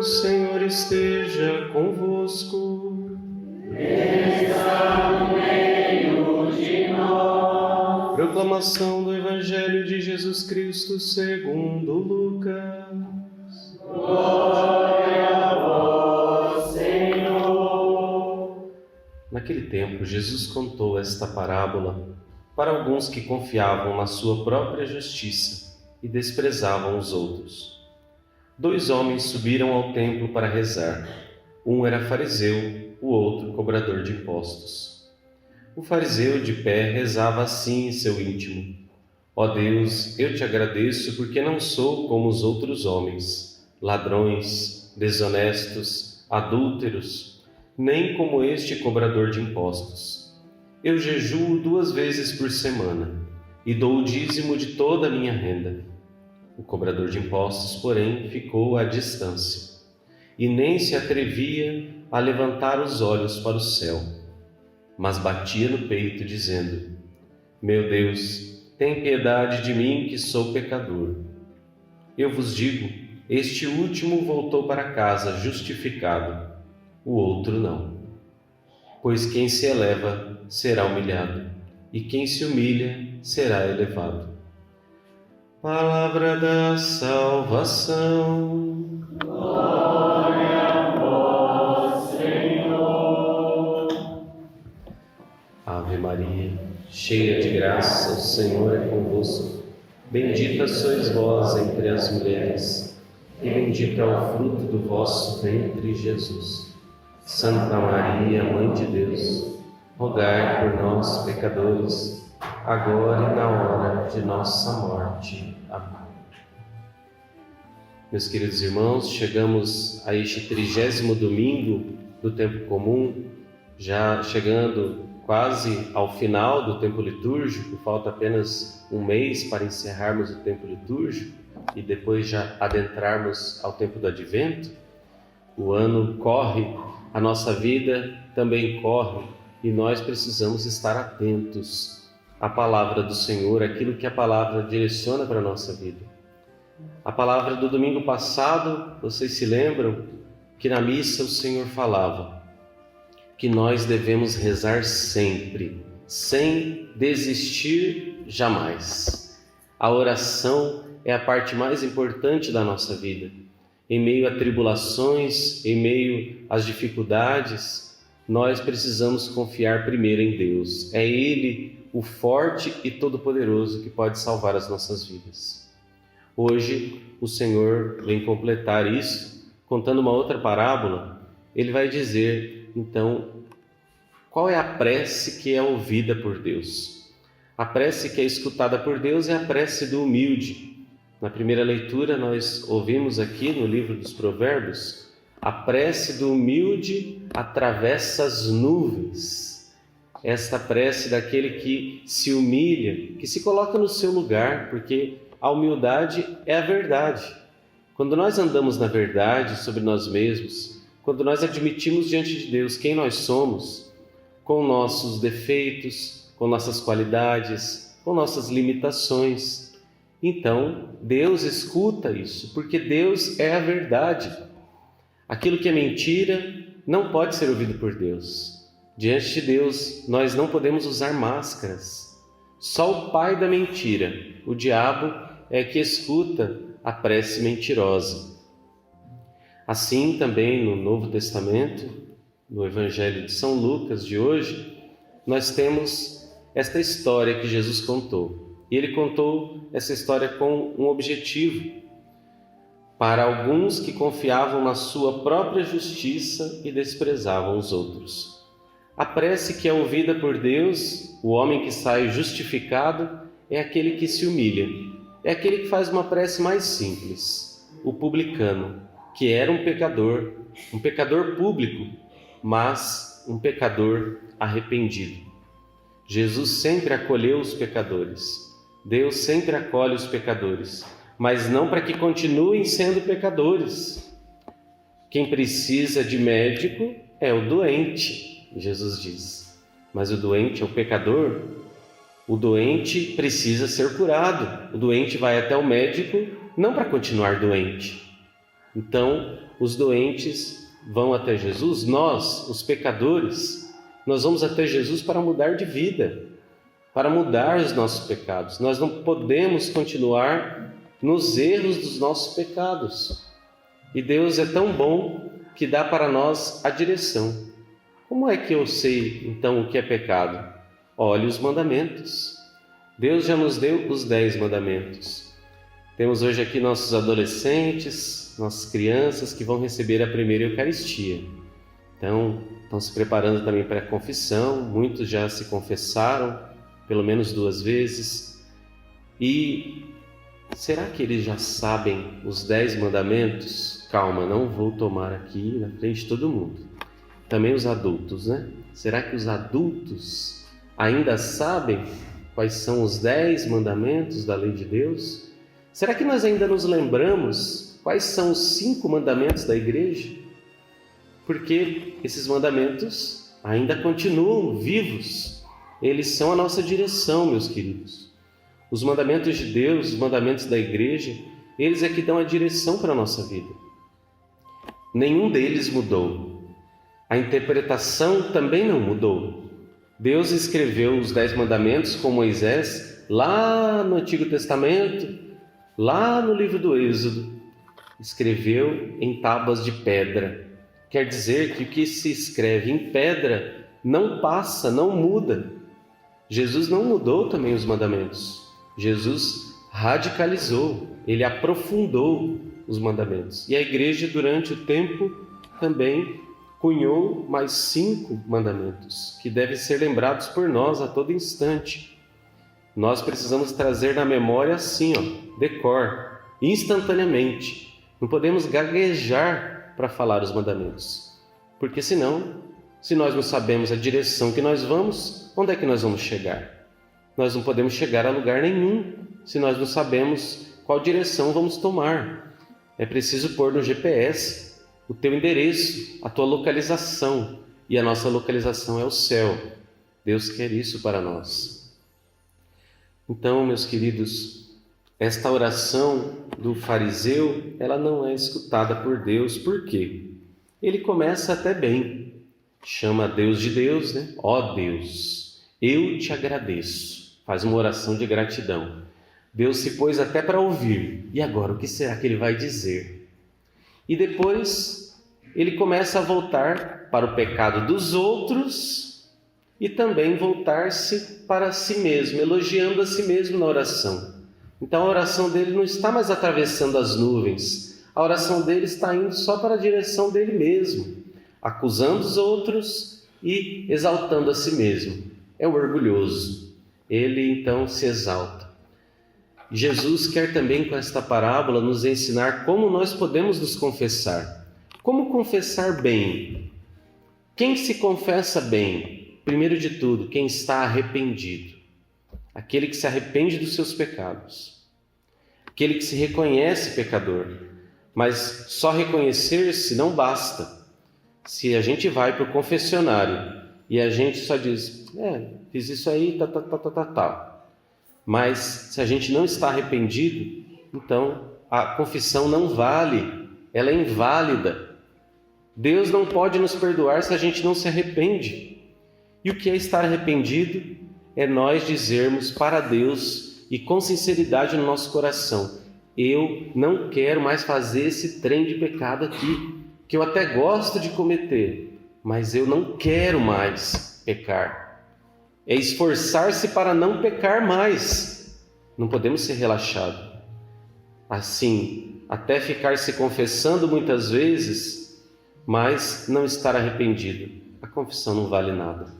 Senhor esteja convosco. Está no meio de nós. Proclamação do Evangelho de Jesus Cristo segundo Lucas. Glória a vós, Senhor. Naquele tempo, Jesus contou esta parábola para alguns que confiavam na sua própria justiça e desprezavam os outros. 2 homens subiram ao templo para rezar. Um era fariseu, o outro cobrador de impostos. O fariseu, de pé, rezava assim em seu íntimo: Ó Deus, eu te agradeço porque não sou como os outros homens, ladrões, desonestos, adúlteros, nem como este cobrador de impostos. Eu jejuo 2 vezes por semana e dou o dízimo de toda a minha renda. O cobrador de impostos, porém, ficou à distância e nem se atrevia a levantar os olhos para o céu, mas batia no peito, dizendo: Meu Deus, tem piedade de mim, que sou pecador. Eu vos digo, este último voltou para casa justificado, o outro não. Pois quem se eleva será humilhado, e quem se humilha será elevado. Palavra da salvação. Glória a vós, Senhor. Ave Maria, cheia de graça, o Senhor é convosco. Bendita sois vós entre as mulheres, e bendito é o fruto do vosso ventre, Jesus. Santa Maria, Mãe de Deus, rogai por nós, pecadores, agora e na hora de nossa morte. Amém. Meus queridos irmãos, chegamos a este 30º domingo do tempo comum, já chegando quase ao final do tempo litúrgico. Falta apenas um mês para encerrarmos o tempo litúrgico e depois já adentrarmos ao tempo do Advento. O ano corre, a nossa vida também corre e nós precisamos estar atentos a palavra do Senhor, aquilo que a palavra direciona para a nossa vida. A palavra do domingo passado, vocês se lembram que na missa o Senhor falava que nós devemos rezar sempre, sem desistir jamais. A oração é a parte mais importante da nossa vida. Em meio a tribulações, em meio às dificuldades, nós precisamos confiar primeiro em Deus. É Ele o forte e todo-poderoso que pode salvar as nossas vidas. Hoje, o Senhor vem completar isso, contando uma outra parábola. Ele vai dizer, então, qual é a prece que é ouvida por Deus. A prece que é escutada por Deus é a prece do humilde. Na primeira leitura, nós ouvimos aqui no livro dos Provérbios, a prece do humilde atravessa as nuvens. Esta prece daquele que se humilha, que se coloca no seu lugar, porque a humildade é a verdade. Quando nós andamos na verdade sobre nós mesmos, quando nós admitimos diante de Deus quem nós somos, com nossos defeitos, com nossas qualidades, com nossas limitações, então Deus escuta isso, porque Deus é a verdade. Aquilo que é mentira não pode ser ouvido por Deus. Diante de Deus, nós não podemos usar máscaras. Só o pai da mentira, o diabo, é que escuta a prece mentirosa. Assim também no Novo Testamento, no Evangelho de São Lucas de hoje, nós temos esta história que Jesus contou. E ele contou essa história com um objetivo: para alguns que confiavam na sua própria justiça e desprezavam os outros. A prece que é ouvida por Deus, o homem que sai justificado, é aquele que se humilha. É aquele que faz uma prece mais simples. O publicano, que era um pecador público, mas um pecador arrependido. Jesus sempre acolheu os pecadores. Deus sempre acolhe os pecadores, mas não para que continuem sendo pecadores. Quem precisa de médico é o doente, Jesus diz. Mas o doente é o pecador. O doente precisa ser curado. O doente vai até o médico não para continuar doente, Então, os doentes vão até Jesus, nós, os pecadores, nós vamos até Jesus para mudar de vida, para mudar os nossos pecados. Nós não podemos continuar nos erros dos nossos pecados. E Deus é tão bom que dá para nós a direção. Como é que eu sei, então, o que é pecado? Olhe os mandamentos. Deus já nos deu os 10 mandamentos. Temos hoje aqui nossos adolescentes, nossas crianças que vão receber a primeira Eucaristia. Então, estão se preparando também para a confissão. Muitos já se confessaram, pelo menos 2 vezes. E será que eles já sabem os 10 mandamentos? Calma, não vou tomar aqui na frente de todo mundo. Também os adultos, né? Será que os adultos ainda sabem quais são os 10 mandamentos da lei de Deus? Será que nós ainda nos lembramos quais são os 5 mandamentos da igreja? Porque esses mandamentos ainda continuam vivos. Eles são a nossa direção, meus queridos. Os mandamentos de Deus, os mandamentos da igreja, eles é que dão a direção para a nossa vida. Nenhum deles mudou. A interpretação também não mudou. Deus escreveu os 10 mandamentos com Moisés lá no Antigo Testamento, lá no livro do Êxodo. Escreveu em tábuas de pedra. Quer dizer que o que se escreve em pedra não passa, não muda. Jesus não mudou também os mandamentos. Jesus radicalizou, ele aprofundou os mandamentos. E a igreja, durante o tempo, também cunhou mais 5 mandamentos, que devem ser lembrados por nós a todo instante. Nós precisamos trazer na memória assim, decor, instantaneamente. Não podemos gaguejar para falar os mandamentos, porque senão, se nós não sabemos a direção que nós vamos, onde é que nós vamos chegar? Nós não podemos chegar a lugar nenhum, se nós não sabemos qual direção vamos tomar. É preciso pôr no GPS o teu endereço, a tua localização, e a nossa localização é o céu. Deus quer isso para nós. Então, meus queridos, esta oração do fariseu, ela não é escutada por Deus. Por quê? Ele começa até bem, chama Deus de Deus, né? Ó Deus, eu te agradeço. Faz uma oração de gratidão. Deus se pôs até para ouvir. E agora, o que será que ele vai dizer? E depois ele começa a voltar para o pecado dos outros e também voltar-se para si mesmo, elogiando a si mesmo na oração. Então a oração dele não está mais atravessando as nuvens, a oração dele está indo só para a direção dele mesmo, acusando os outros e exaltando a si mesmo. É o orgulhoso, ele então se exalta. Jesus quer também com esta parábola nos ensinar como nós podemos nos confessar. Como confessar bem? Quem se confessa bem? Primeiro de tudo, quem está arrependido. Aquele que se arrepende dos seus pecados. Aquele que se reconhece pecador. Mas só reconhecer-se não basta. Se a gente vai para o confessionário e a gente só diz, fiz isso aí, tal. Mas se a gente não está arrependido, então a confissão não vale, ela é inválida. Deus não pode nos perdoar se a gente não se arrepende. E o que é estar arrependido? É nós dizermos para Deus e com sinceridade no nosso coração, eu não quero mais fazer esse trem de pecado aqui, que eu até gosto de cometer, mas eu não quero mais pecar. É esforçar-se para não pecar mais. Não podemos ser relaxados. Assim, até ficar se confessando muitas vezes, mas não estar arrependido. A confissão não vale nada.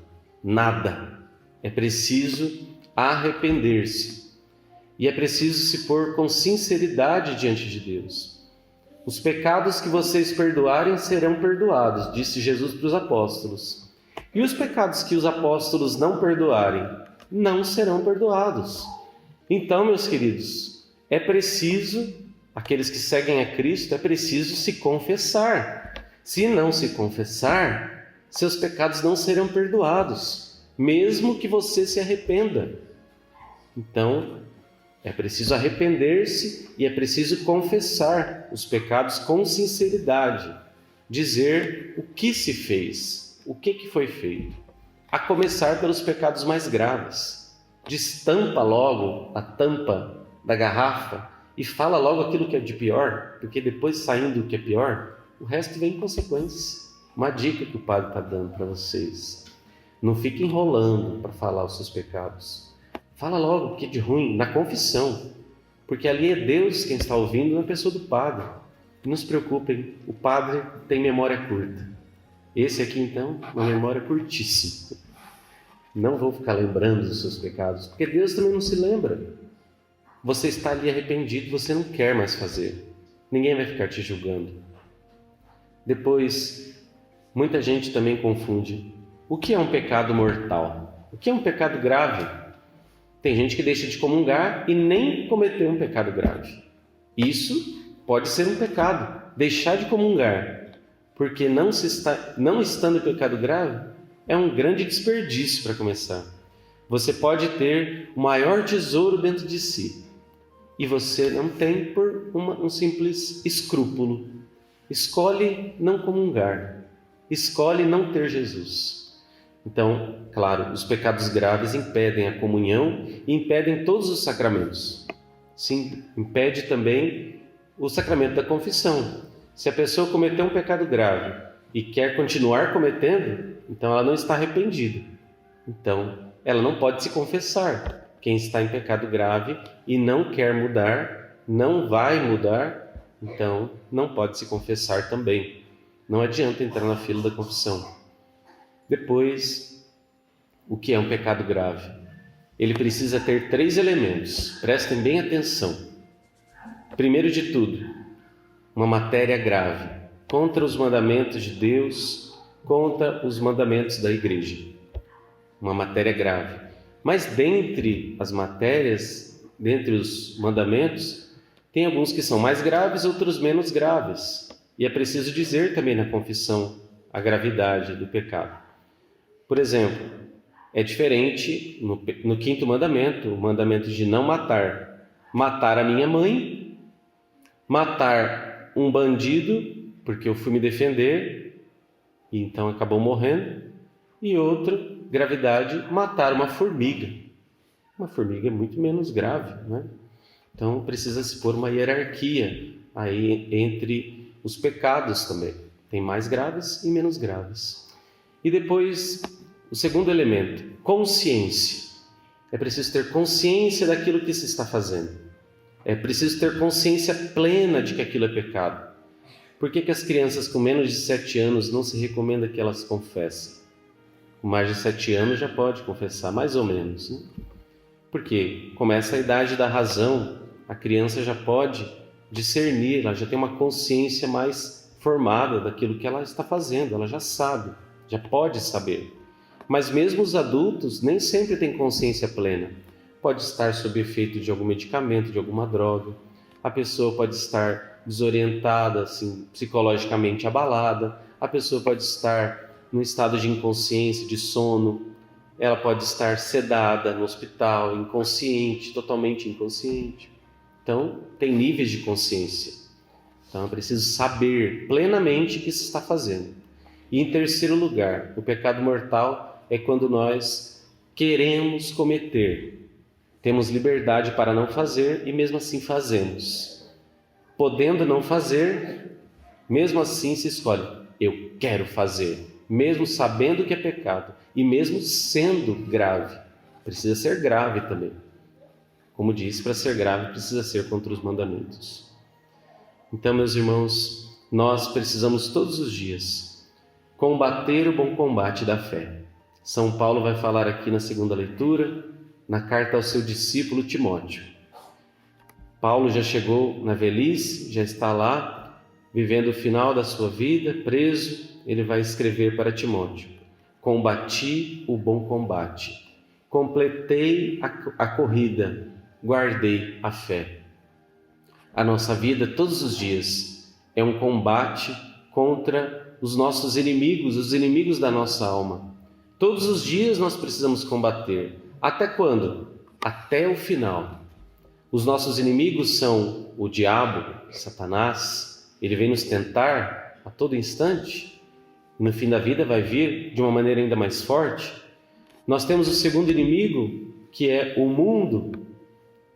Nada. É preciso arrepender-se. E é preciso se pôr com sinceridade diante de Deus. Os pecados que vocês perdoarem serão perdoados, disse Jesus para os apóstolos. E os pecados que os apóstolos não perdoarem, não serão perdoados. Então, meus queridos, é preciso, aqueles que seguem a Cristo, é preciso se confessar. Se não se confessar, seus pecados não serão perdoados, mesmo que você se arrependa. Então, É preciso arrepender-se e é preciso confessar os pecados com sinceridade, dizer o que se fez, o que foi feito, a começar pelos pecados mais graves. Destampa logo a tampa da garrafa e fala logo aquilo que é de pior, porque depois, saindo o que é pior, o resto vem em consequência. Uma dica que o Padre está dando para vocês: não fique enrolando para falar os seus pecados. Fala logo o que é de ruim na confissão, porque ali é Deus quem está ouvindo na pessoa do Padre. Não se preocupem, o Padre tem memória curta. Esse aqui, então, uma memória curtíssima. Não vou ficar lembrando dos seus pecados, porque Deus também não se lembra. Você está ali arrependido, você não quer mais fazer. Ninguém vai ficar te julgando. Depois, muita gente também confunde. O que é um pecado mortal? O que é um pecado grave? Tem gente que deixa de comungar e nem cometeu um pecado grave. Isso pode ser um pecado, deixar de comungar, porque não estando em pecado grave, é um grande desperdício para começar. Você pode ter o maior tesouro dentro de si e você não tem por um simples escrúpulo. Escolhe não comungar, escolhe não ter Jesus. Então, claro, os pecados graves impedem a comunhão e impedem todos os sacramentos. Sim, impede também o sacramento da confissão. Se a pessoa cometeu um pecado grave e quer continuar cometendo, então ela não está arrependida. Então, ela não pode se confessar. Quem está em pecado grave e não quer mudar, não vai mudar, então não pode se confessar também. Não adianta entrar na fila da confissão. Depois, o que é um pecado grave? Ele precisa ter 3 elementos. Prestem bem atenção. Primeiro de tudo, uma matéria grave, contra os mandamentos de Deus, contra os mandamentos da Igreja. Uma matéria grave. Mas dentre as matérias, dentre os mandamentos, tem alguns que são mais graves, outros menos graves. E é preciso dizer também na confissão a gravidade do pecado. Por exemplo, é diferente no 5º mandamento, o mandamento de não matar. Matar a minha mãe, matar um bandido, porque eu fui me defender, e então acabou morrendo. E outra gravidade, matar uma formiga. Uma formiga é muito menos grave, né? Então precisa se pôr uma hierarquia aí entre os pecados também. Tem mais graves e menos graves. E depois, o segundo elemento, consciência. É preciso ter consciência daquilo que se está fazendo. É preciso ter consciência plena de que aquilo é pecado. Por que as crianças com menos de 7 anos não se recomenda que elas confessem? Com mais de 7 anos já pode confessar, mais ou menos, né? Porque começa a idade da razão, a criança já pode discernir, ela já tem uma consciência mais formada daquilo que ela está fazendo, ela já sabe, já pode saber. Mas mesmo os adultos nem sempre têm consciência plena. Pode estar sob efeito de algum medicamento, de alguma droga. A pessoa pode estar desorientada, assim, psicologicamente abalada. A pessoa pode estar num estado de inconsciência, de sono. Ela pode estar sedada no hospital, inconsciente, totalmente inconsciente. Então, tem níveis de consciência. Então, é preciso saber plenamente o que se está fazendo. E em terceiro lugar, o pecado mortal é quando nós queremos cometer. Temos liberdade para não fazer e mesmo assim fazemos. Podendo não fazer, mesmo assim se escolhe. Eu quero fazer, mesmo sabendo que é pecado e mesmo sendo grave. Precisa ser grave também. Como disse, para ser grave precisa ser contra os mandamentos. Então, meus irmãos, nós precisamos todos os dias combater o bom combate da fé. São Paulo vai falar aqui na segunda leitura, na carta ao seu discípulo Timóteo. Paulo já chegou na velhice, já está lá, vivendo o final da sua vida, preso. Ele vai escrever para Timóteo: combati o bom combate, completei a corrida, guardei a fé. A nossa vida, todos os dias, é um combate contra os nossos inimigos, os inimigos da nossa alma. Todos os dias nós precisamos combater. Até quando? Até o final. Os nossos inimigos são o diabo, Satanás. Ele vem nos tentar a todo instante. No fim da vida vai vir de uma maneira ainda mais forte. Nós temos o segundo inimigo, que é o mundo.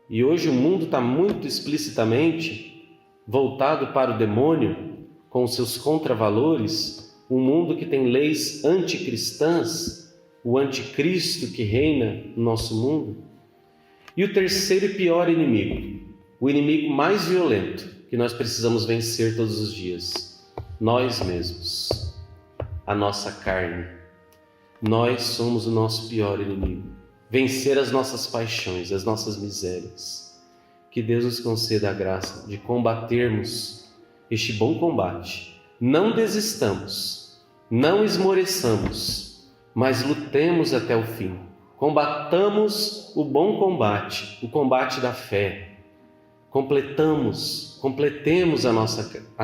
E hoje o mundo está muito explicitamente voltado para o demônio, com seus contravalores, um mundo que tem leis anticristãs, o anticristo que reina no nosso mundo. E o terceiro e pior inimigo, o inimigo mais violento que nós precisamos vencer todos os dias, nós mesmos, a nossa carne. Nós somos o nosso pior inimigo. Vencer as nossas paixões, as nossas misérias. Que Deus nos conceda a graça de combatermos este bom combate. Não desistamos, não esmoreçamos, mas lutemos até o fim. Combatamos o bom combate, o combate da fé. Completemos a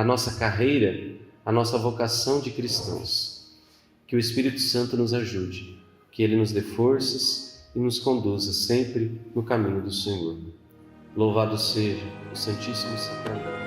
nossa carreira, a nossa vocação de cristãos. Que o Espírito Santo nos ajude, que Ele nos dê forças e nos conduza sempre no caminho do Senhor. Louvado seja o Santíssimo Sacramento.